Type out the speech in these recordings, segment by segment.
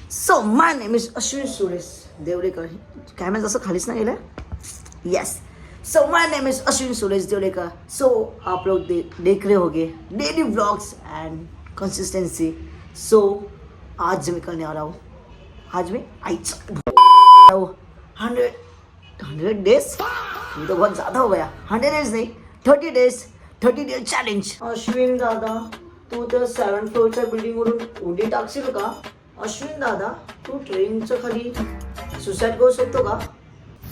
So my name is Ashwin Suresh Devlekar. Camera जसं खालीच नाही गेलं. Yes. So my name is Ashwin Suresh Devlekar. So आप लोग देख रहे होंगे daily vlogs end consistency. So आज मैं करने आ रहा हूँ. आज मैं आईचा 100 डेज. ये तो बहुत ज़्यादा हो गया. 100 डेज नहीं, 30 डेज, 30 डे चॅलेंज. अश्विन दादा, तू तर 7th फ्लोअरच्या बिल्डिंगवरून उडी टाकशील का? अश्विन दादा, तू ट्रेनच्या खाली सुसाईड करू शकतो का?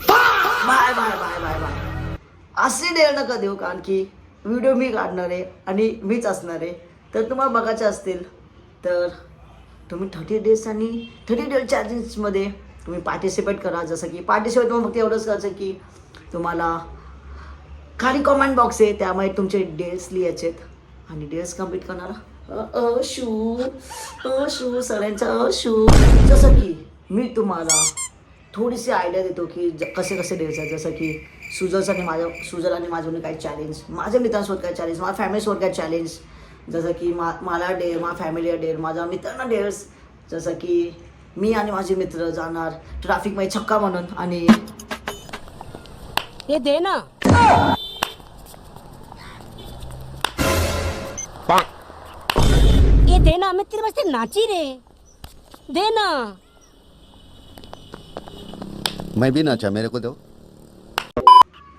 Bye bye bye bye bye. असे डेअर नका देऊ, कारण की व्हिडिओ मी काढणार आहे आणि मीच असणार आहे. तर तुम्हाला बघायचे असतील तर तुम्ही 30 डेज आणि 30 डे चॅलेंजमध्ये तुम्ही पार्टिसिपेट करा. जसं की पार्टिसिपेट तुम्हाला फक्त एवढंच करायचं की तुम्हाला खाली कॉमेंट बॉक्स आहे, त्यामुळे तुमचे डेट्स लिहायचे आहेत आणि डेट्स कंप्लीट करणारा शू सगळ्यांचा शू. जसं की मी तुम्हाला थोडीशी आयडिया देतो की कसे कसे डेट्स आहेत. जसं की सुजल आणि माझ्यावर काही चॅलेंज, माझ्या मित्रांसोबत काय चॅलेंज, माझ्या फॅमिलीसोबत काय चॅलेंज. जसं की मला डेअर, माझ्या फॅमिलीला डेअर, माझ्या मित्रांना डेअर्स. जसं की मी आणि माझे मित्र जाणार ट्रॅफिकमध्ये छक्का म्हणून आणि ये दे ना. ये दे ना, मैं तेरे वास्ते नाची रे. दे ना. मैं भी नाचा, मेरे को दो.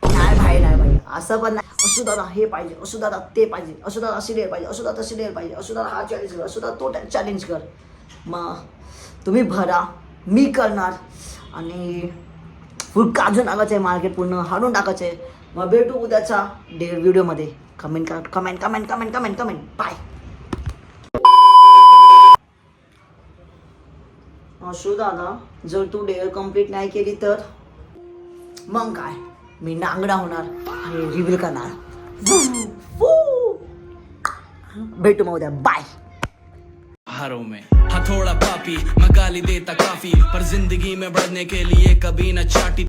नाही भाई असं पण नाही. असू दादा हे पाहिजे, असू दादा ते पाहिजे, असू दादा अशी डेअर पाहिजे, असू दादा तशी डेअर पाहिजे, असू दादा हा चॅलेंज कर, असू दादा तो चॅलेंज कर. मग तुम्ही भरा, मी करणार आणि फुल काजून टाकायचं आहे. मार्केट पूर्ण हाडून टाकायचं आहे. मग भेटू उद्याचा डेअर व्हिडिओमध्ये. Comment bye. असू दादा, जर तू डेअर कंप्लीट नाही केली तर मग काय, मी नांगडा होणार आणि रिव्हील करणार. भेटू मग उद्या. बाय. हारों में हथौड़ा पापी, मैं गाली देता काफी, पर जिंदगी में बढ़ने के लिए कभी न चाटी.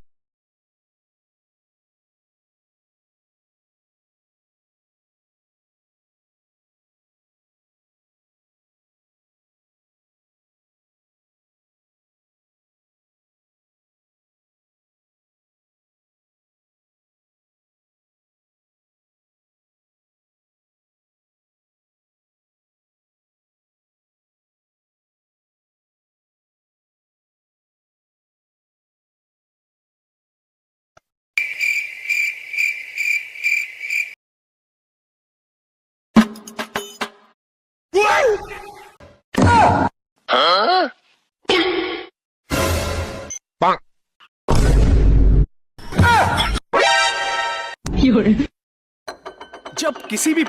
जब किसी भी